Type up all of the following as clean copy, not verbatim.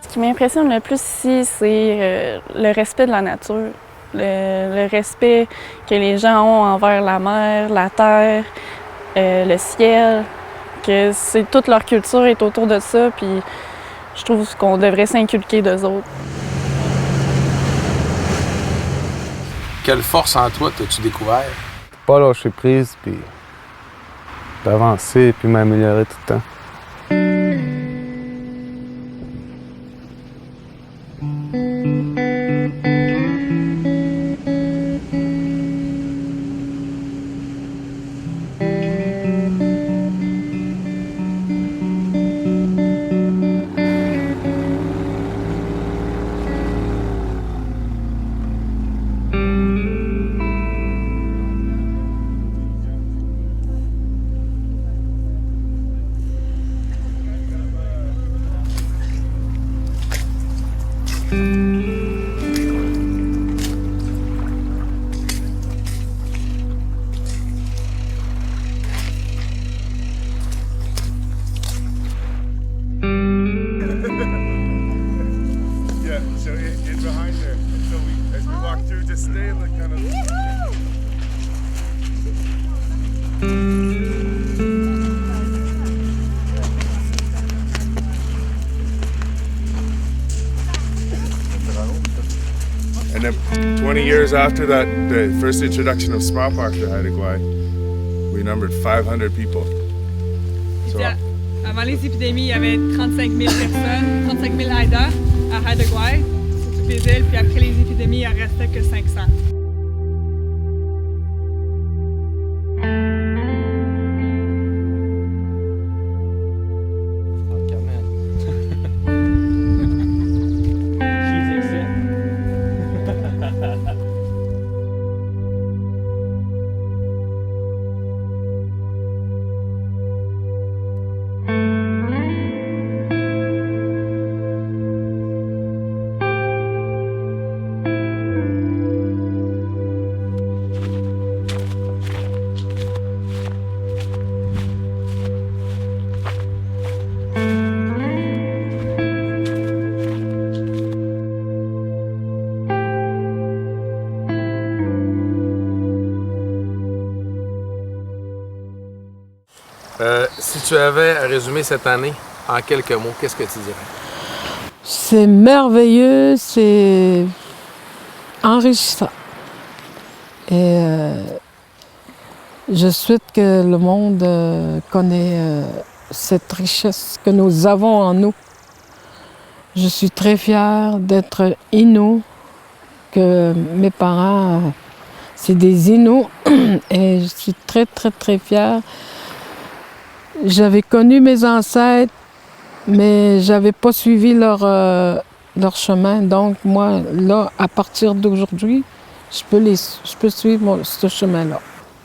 Ce qui m'impressionne le plus ici, c'est le respect de la nature, le respect que les gens ont envers la mer, la terre, le ciel, que c'est toute leur culture est autour de ça, puis je trouve qu'on devrait s'inculquer d'eux autres. Quelle force en toi t'as-tu découvert? Pas lâcher prise, puis d'avancer, puis m'améliorer tout le temps. Yeah, so in behind there. So as we walk through, just stay in the kind of. And then 20 years after that, the first introduction of smallpox to Haida Gwaii, we numbered 500 people. So, avant les épidémies, il y avait 35 000 personnes, 35 000 Haida à Haida Gwaii, sur toutes les îles. Puis après les épidémies, il en restait que 500. Si tu avais à résumer cette année en quelques mots, qu'est-ce que tu dirais? C'est merveilleux, c'est enrichissant. Et je souhaite que le monde connaisse cette richesse que nous avons en nous. Je suis très fière d'être Innu, que mes parents, c'est des Innu, et je suis très, très, très fière. J'avais connu mes ancêtres, mais j'avais pas suivi leur chemin. Donc moi, là, à partir d'aujourd'hui, je peux suivre ce chemin-là.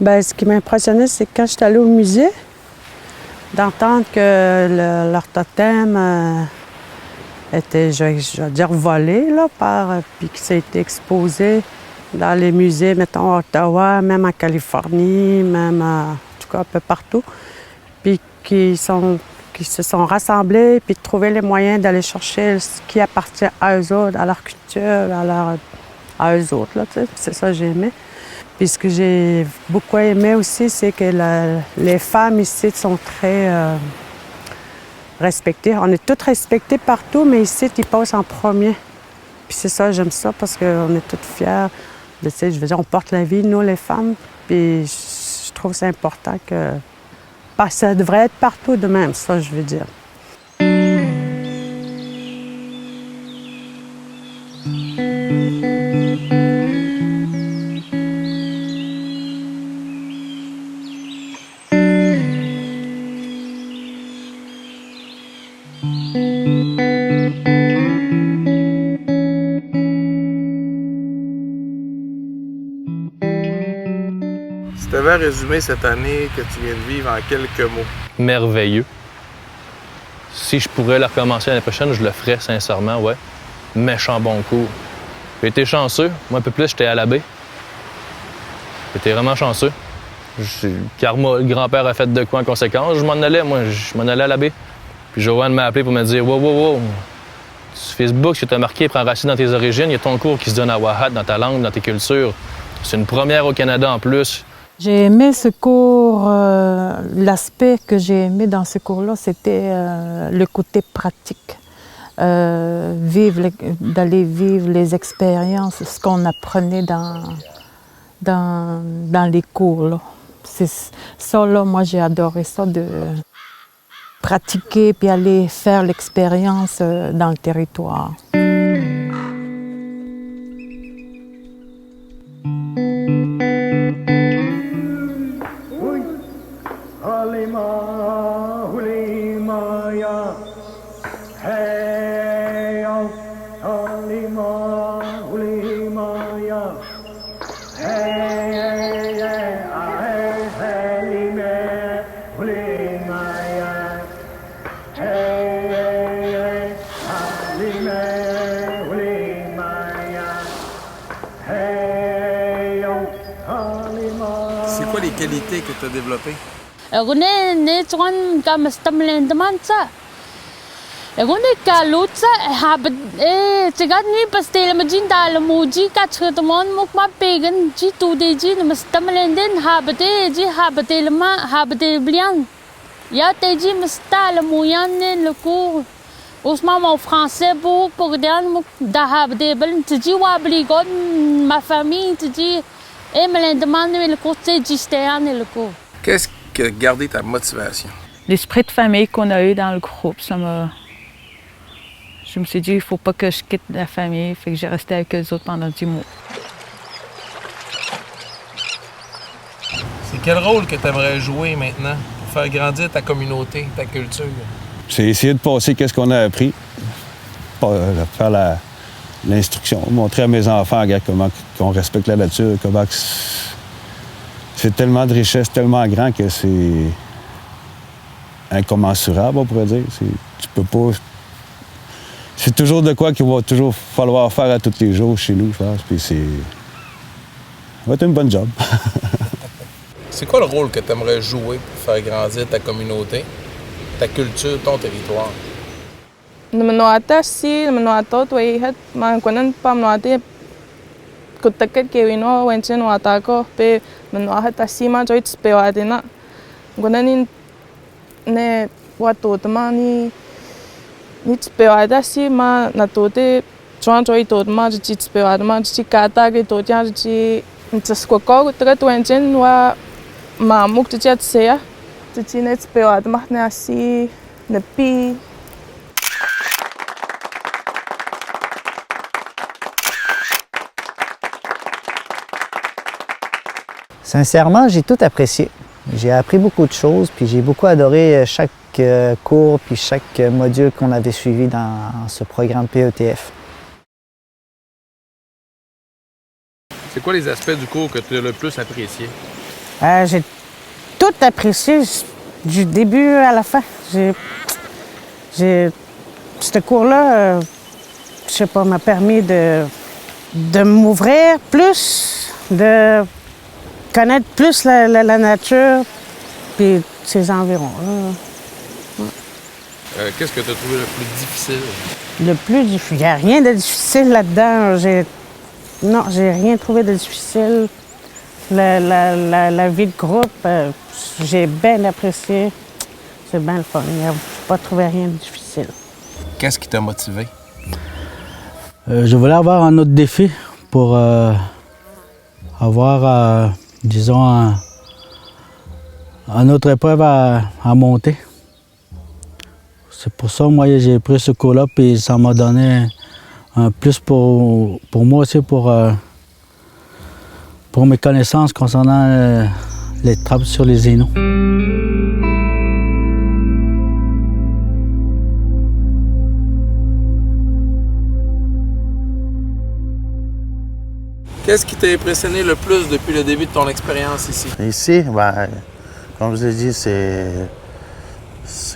Bien, ce qui m'a impressionné, c'est quand j'étais allée au musée, d'entendre que leur totem était, je vais dire, volé, là, puis que ça a été exposé dans les musées, mettons, à Ottawa, même en Californie, même en tout cas un peu partout. Puis qui se sont rassemblés, puis de trouver les moyens d'aller chercher ce qui appartient à eux autres, à leur culture, à eux autres, là, tu sais. C'est ça que j'ai aimé. Puis ce que j'ai beaucoup aimé aussi, c'est que les femmes ici sont très respectées. On est toutes respectées partout, mais ici, ils passent en premier. Puis c'est ça, j'aime ça, parce qu'on est toutes fières. Tu sais, je veux dire, on porte la vie, nous, les femmes. Puis je trouve que c'est important que... Ça devrait être partout de même, ça, je veux dire. Si tu avais à résumer cette année que tu viens de vivre en quelques mots. Merveilleux. Si je pourrais la recommencer l'année prochaine, je le ferais sincèrement, ouais. Méchant bon cours. J'ai été chanceux. Moi, un peu plus, j'étais à la baie. J'étais vraiment chanceux. Karma, le grand-père a fait de quoi en conséquence. Je m'en allais, moi. Je m'en allais à la baie. Puis Joanne m'a appelé pour me dire « Wow, wow, wow, Sur Facebook, ce que tu as marqué prend racine dans tes origines. Il y a ton cours qui se donne à Wahat, dans ta langue, dans tes cultures. C'est une première au Canada en plus. J'ai aimé ce cours, l'aspect que j'ai aimé dans ce cours-là, c'était le côté pratique. D'aller vivre les expériences, ce qu'on apprenait dans les cours. Là. Ça, là, moi, j'ai adoré ça, de pratiquer puis aller faire l'expérience dans le territoire. C'est quoi les qualités que tu as développées? Osman mon français pour dahab ma famille Qu'est-ce qui a gardé ta motivation? L'esprit de famille qu'on a eu dans le groupe, ça m'a... Je me suis dit, il ne faut pas que je quitte la famille, fait que j'ai resté avec eux autres pendant 10 mois. C'est quel rôle que tu aimerais jouer maintenant pour faire grandir ta communauté, ta culture? C'est essayer de passer qu'est-ce qu'on a appris, faire l'instruction, montrer à mes enfants comment qu'on respecte la nature, comment c'est tellement de richesse, tellement grand que c'est incommensurable, on pourrait dire. Tu peux pas... C'est toujours de quoi qu'il va toujours falloir faire à tous les jours chez nous, je pense, puis ça va être une bonne job. C'est quoi le rôle que tu aimerais jouer pour faire grandir ta communauté, ta culture, ton territoire? Namanuata si namanuata to ihat man kwanan pamnuate kutaket kewino wenchen watako pe manuata si ma joit spewadina kwanan ne watu tamani ni spewada si ma natote chuan joit to ma ji spewada ma ji kata ke to ja ji ntsquako tret wenchen wa ma muk ji tsea ji net spewada ma na si ne pi. Sincèrement, j'ai tout apprécié. J'ai appris beaucoup de choses, puis j'ai beaucoup adoré chaque cours puis chaque module qu'on avait suivi dans ce programme PETF. C'est quoi les aspects du cours que tu as le plus apprécié? J'ai tout apprécié du début à la fin. Ce cours-là, je sais pas, m'a permis de m'ouvrir plus, de connaître plus la nature et ses environs. Qu'est-ce que tu as trouvé le plus difficile? Le plus difficile? Il n'y a rien de difficile là-dedans. Non, j'ai rien trouvé de difficile. La vie de groupe, j'ai bien apprécié. C'est bien le fun. Je n'ai pas trouvé rien de difficile. Qu'est-ce qui t'a motivé? Je voulais avoir un autre défi pour avoir... disons, une autre épreuve à monter. C'est pour ça, moi, j'ai pris ce cours-là, puis ça m'a donné un plus pour moi aussi, pour mes connaissances concernant les trappes sur les Inuits. Qu'est-ce qui t'a impressionné le plus depuis le début de ton expérience ici? Ici, comme je l'ai dit,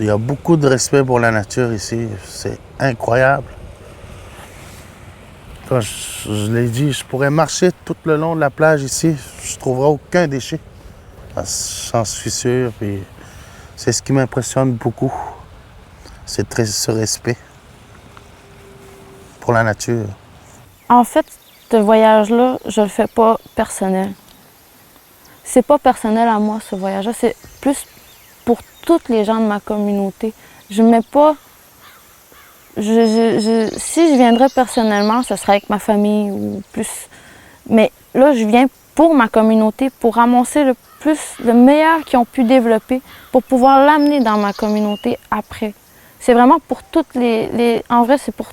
il y a beaucoup de respect pour la nature ici. C'est incroyable. Comme je l'ai dit, je pourrais marcher tout le long de la plage ici. Je ne trouverai aucun déchet. J'en suis sûr. C'est ce qui m'impressionne beaucoup. C'est ce respect. pour la nature. En fait, ce voyage-là, je le fais pas personnel. C'est pas personnel à moi, ce voyage-là. C'est plus pour toutes les gens de ma communauté. Je mets pas... Si je viendrais personnellement, ce serait avec ma famille ou plus. Mais là, je viens pour ma communauté, pour ramasser le meilleur qu'ils ont pu développer, pour pouvoir l'amener dans ma communauté après. C'est vraiment pour toutes en vrai, c'est pour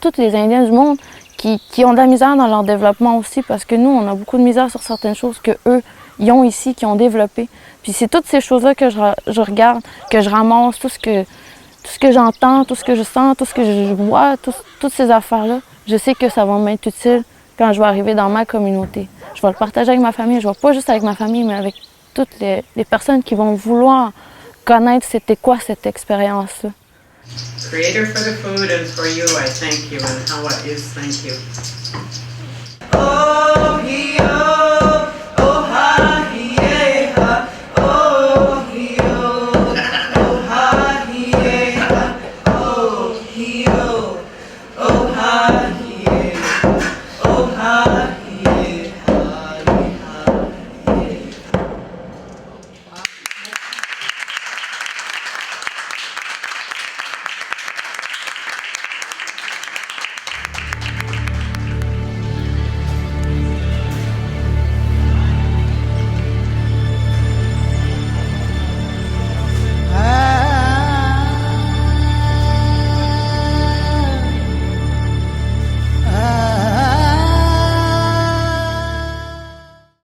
tous les Indiens du monde qui ont de la misère dans leur développement aussi, parce que nous, on a beaucoup de misère sur certaines choses qu'eux, ils ont ici, qui ont développé. Puis c'est toutes ces choses-là que je regarde, que je ramasse, tout ce que j'entends, tout ce que je sens, tout ce que je vois, toutes ces affaires-là, je sais que ça va m'être utile quand je vais arriver dans ma communauté. Je vais le partager avec ma famille, je ne vais pas juste avec ma famille, mais avec toutes les personnes qui vont vouloir connaître c'était quoi cette expérience-là. Creator for the food and for you, I thank you, and how it is, thank you. Oh,